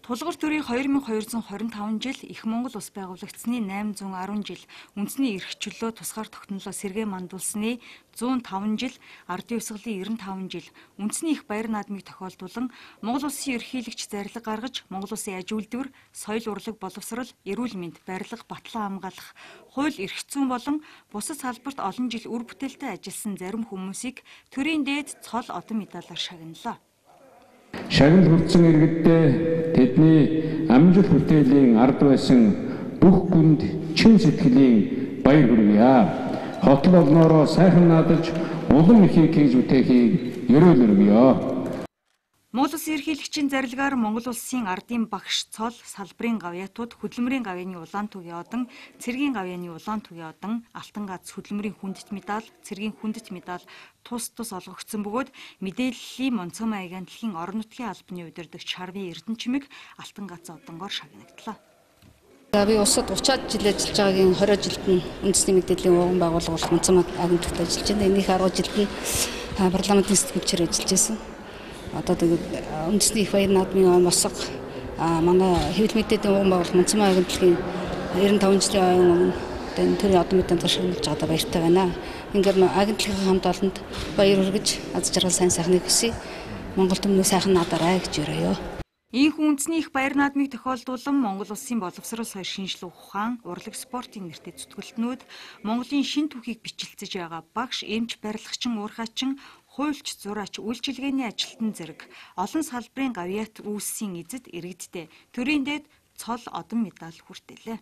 Тулгуур төрийн 2225 жил Их Монгол Улс байгуулагдсны 810 жил үндэсний эрх чөлөө тусгаар тогтнолоо сэргээ мандуулсны 105 жил ардын ёсголын 95 жил үндэсний их баяр наадмыг тохиолдуулан Монгол Улсын ерөнхийлөгч зарлиг гаргаж Монгол Улсын аж үйлдвэр, соёл урлаг боловсрол, эрүүл мэнд, барилга, батлан хамгаалах, хууль эрх зүйн болон бусад салбарт олон жил үр бүтээлтэй ажилласан зарим хүмүүсийг төрийн дээд цол одон медалаар шагналаа. Шагнал хүртсэн иргэддээ тэдний амжилт бүтээлийн ард байсан бүх хүнд чин сэтгэлийн баяр хүргье. Хотол олноороо сайхан наадаж улам ихийг хийж бүтээхийг ерөөл өргөё. Монгол Улсын ерөнхийлөгчийн зарилгаар Монгол Улсын ардын багш цол салбарын гавьяатууд хөдөлмөрийн гавьяаны улаан түгийн одон, цэргийн гавьяаны улаан түгийн одон, алтан гац хөдөлмөрийн хүндэт медаль, цэргийн хүндэт медаль тус олгогдсон бөгөөд мэдээллийн Монцом агентлагийн орон нутгийн албаны удирдагч Шарвын Эрдэнэ чимэг алтан гац одонгоор шагнагдлаа. Би улсад 30-аад жил ажиллаж байгаагийн 20 жилд нь үндэсний мэдээллийн ууган байгууллага Монцом агентлагт ажиллаж байна. Энийх 10 жилд нь парламентын сэтгүүлчээр ажиллаж байсан. Одоо тэгээд үндэсний их баяр наадмын мосго манай хэвлэл мэдээллийн ууган байгууллага Монцом агентлагийн 95 жилийн өмнө энэ төрийн одон медаль шагналж байгаадаа баяртай байна. Ингээд агентлагийн хамт олонд баяр хүргэж аз жаргал сайн сайхныг хүсье. Монгол төмнөө сайхан надараа гэж өрөөё. Ийхүү үндэсний их баяр наадмыг тохиолдуулан Монгол Улсын боловсрол соёл шинжилгээ ухаан, урлаг спортын нэртэй зүтгэлтнүүд Монголын шин түүхийг бичлэлцэж байгаа багш, эмч, барилгачин, уурхайчин, хуульч, зураач, үйлчилгээний ажилтан зэрэг олон салбарын гавьяат үүссэн эзэд иргэдтэй төрийн дээд цол одон медаль хүртээлээ.